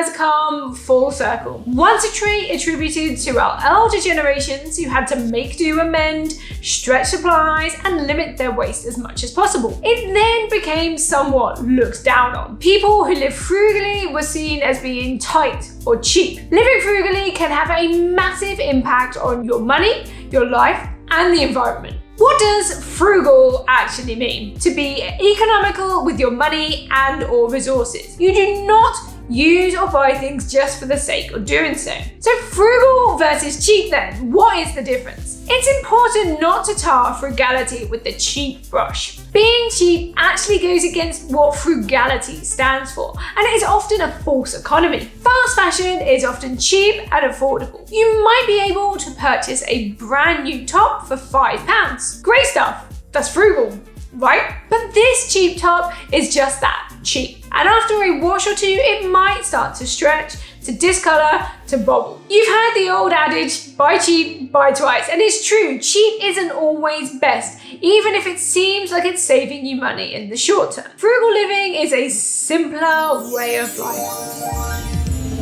has come full circle. Once a trait attributed to our elder generations who had to make do, amend, stretch supplies, and limit their waste as much as possible. It then became somewhat looked down on. People who live frugally were seen as being tight or cheap. Living frugally can have a massive impact on your money, your life, and the environment. What does frugal actually mean? To be economical with your money and or resources. You do not use or buy things just for the sake of doing so. So frugal versus cheap then, what is the difference? It's important not to tar frugality with the cheap brush. Being cheap actually goes against what frugality stands for, and it is often a false economy. Fast fashion is often cheap and affordable. You might be able to purchase a brand new top for £5. Great stuff, that's frugal, right? But this cheap top is just that, cheap. And after a wash or two, it might start to stretch, to discolor, to bobble. You've heard the old adage, buy cheap, buy twice. And it's true, cheap isn't always best, even if it seems like it's saving you money in the short term. Frugal living is a simpler way of life.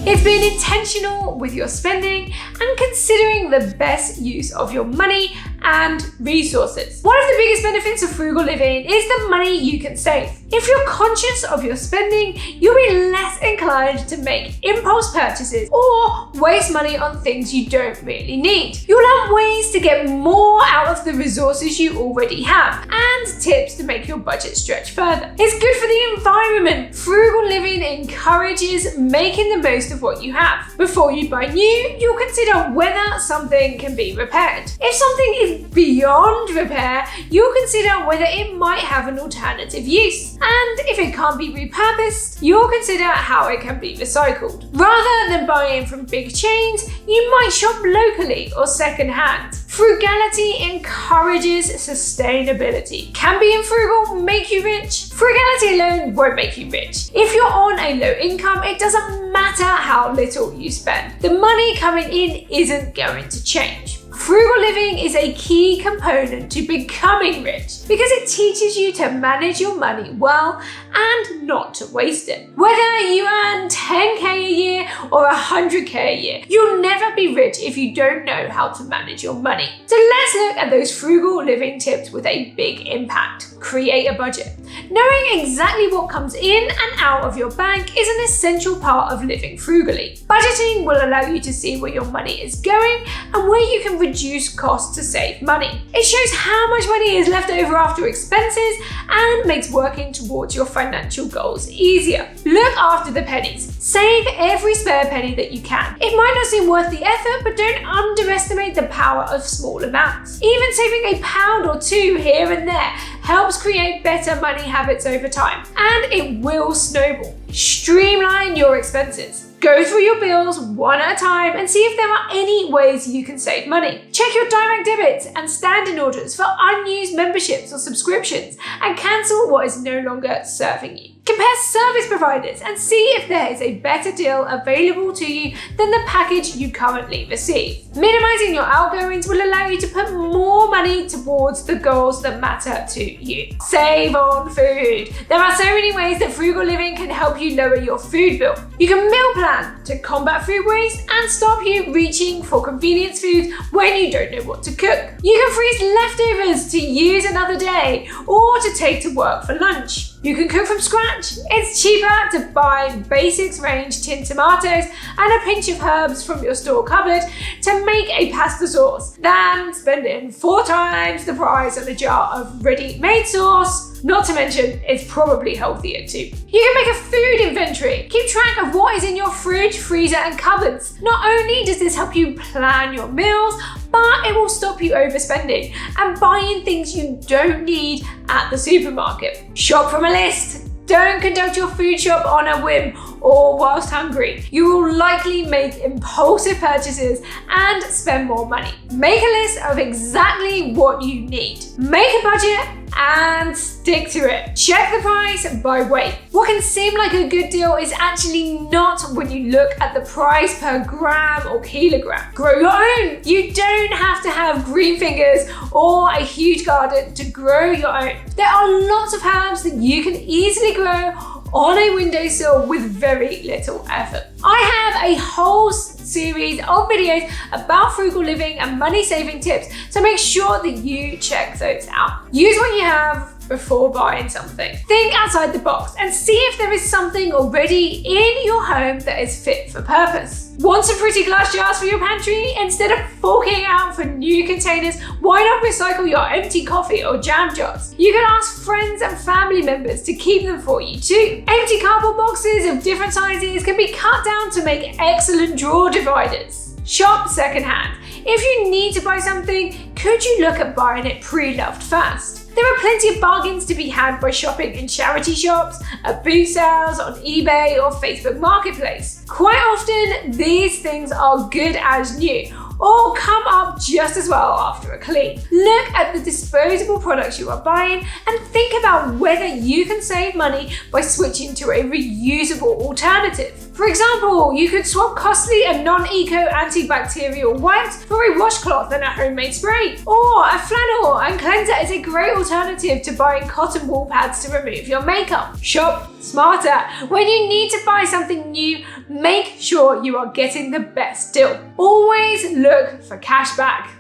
It's being intentional with your spending and considering the best use of your money and resources. One of the biggest benefits of frugal living is the money you can save. If you're conscious of your spending, you'll be less inclined to make impulse purchases or waste money on things you don't really need. You'll have ways to get more out of the resources you already have and tips to make your budget stretch further. It's good for the environment. Frugal living encourages making the most of what you have. Before you buy new, you'll consider whether something can be repaired. If something is beyond repair, you'll consider whether it might have an alternative use. And if it can't be repurposed, you'll consider how it can be recycled. Rather than buying from big chains, you might shop locally or secondhand. Frugality encourages sustainability. Can being frugal make you rich? Frugality alone won't make you rich. If you're on a low income, it doesn't matter how little you spend. The money coming in isn't going to change. Frugal living is a key component to becoming rich because it teaches you to manage your money well and not to waste it. Whether you earn 10k a year or 100k a year, you'll never be rich if you don't know how to manage your money. So let's look at those frugal living tips with a big impact. Create a budget. Knowing exactly what comes in and out of your bank is an essential part of living frugally. Budgeting will allow you to see where your money is going and where you can reduce costs to save money. It shows how much money is left over after expenses and makes working towards your financial goals easier. Look after the pennies. Save every spare penny that you can. It might not seem worth the effort, but don't underestimate the power of small amounts. Even saving a pound or two here and there helps create better money habits over time, and it will snowball. Streamline your expenses. Go through your bills one at a time and see if there are any ways you can save money. Check your direct debits and standing orders for unused memberships or subscriptions and cancel what is no longer serving you. Compare service providers and see if there is a better deal available to you than the package you currently receive. Minimizing your outgoings will allow you to put more money towards the goals that matter to you. Save on food. There are so many ways that frugal living can help you lower your food bill. You can meal plan to combat food waste and stop you reaching for convenience foods when you don't know what to cook. You can freeze leftovers to use another day or to take to work for lunch. You can cook from scratch. It's cheaper to buy basics range tinned tomatoes and a pinch of herbs from your store cupboard to make a pasta sauce than spending 4 times the price on a jar of ready-made sauce. Not to mention, it's probably healthier too. You can make a food inventory. Keep track of what is in your fridge, freezer, and cupboards. Not only does this help you plan your meals, but it will stop you overspending and buying things you don't need at the supermarket. Shop from a list. Don't conduct your food shop on a whim or whilst hungry. You will likely make impulsive purchases and spend more money. Make a list of exactly what you need. Make a budget and stick to it. Check the price by weight. What can seem like a good deal is actually not when you look at the price per gram or kilogram. Grow your own. You don't have to have green fingers or a huge garden to grow your own. There are lots of herbs that you can easily grow on a windowsill with very little effort. I have a whole series of videos about frugal living and money saving tips, so make sure that you check those out. Use what you have before buying something. Think outside the box and see if there is something already in your home that is fit for purpose. Want some pretty glass jars for your pantry? Instead of forking out for new containers, why not recycle your empty coffee or jam jars? You can ask friends and family members to keep them for you too. Empty cardboard boxes of different sizes can be cut down to make excellent drawer dividers. Shop secondhand. If you need to buy something, could you look at buying it pre-loved first? There are plenty of bargains to be had by shopping in charity shops, at boot sales, on eBay or Facebook Marketplace. Quite often, these things are good as new, or come up just as well after a clean. Look at the disposable products you are buying and think about whether you can save money by switching to a reusable alternative. For example, you could swap costly and non-eco antibacterial wipes for a washcloth and a homemade spray. Or a flannel and cleanser is a great alternative to buying cotton wool pads to remove your makeup. Shop smarter. When you need to buy something new, make sure you are getting the best deal. Always look for cash back.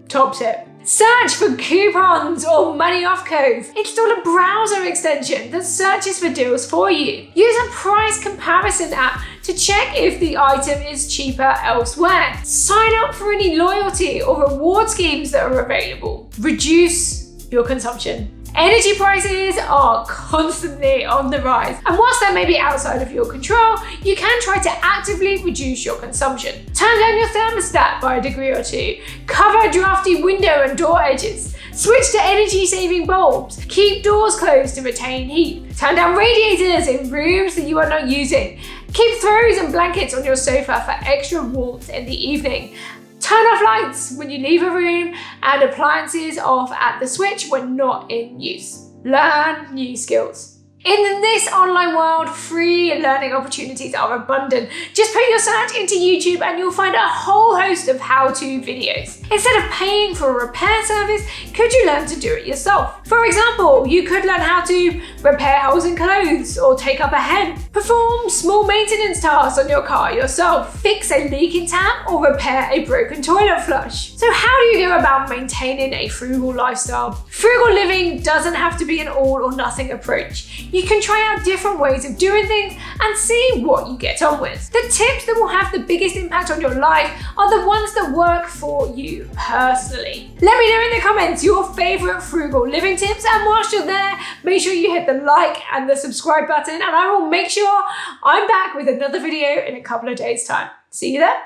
Top tip. Search for coupons or money off codes. Install a browser extension that searches for deals for you. Use a price comparison app to check if the item is cheaper elsewhere. Sign up for any loyalty or reward schemes that are available. Reduce your consumption. Energy prices are constantly on the rise, and whilst that may be outside of your control, you can try to actively reduce your consumption. Turn down your thermostat by a degree or two, cover drafty window and door edges, switch to energy-saving bulbs, keep doors closed to retain heat, turn down radiators in rooms that you are not using, keep throws and blankets on your sofa for extra warmth in the evening. Turn off lights when you leave a room and appliances off at the switch when not in use. Learn new skills. In this online world, free learning opportunities are abundant. Just put your search into YouTube and you'll find a whole host of how-to videos. Instead of paying for a repair service, could you learn to do it yourself? For example, you could learn how to repair holes in clothes or take up a hen, perform small maintenance tasks on your car yourself, fix a leaking tap or repair a broken toilet flush. So how do you go about maintaining a frugal lifestyle? Frugal living doesn't have to be an all or nothing approach. You can try out different ways of doing things and see what you get on with. The tips that will have the biggest impact on your life are the ones that work for you personally. Let me know in the comments your favorite frugal living tips, and whilst you're there, make sure you hit the like and the subscribe button, and I will make sure I'm back with another video in a couple of days' time. See you there.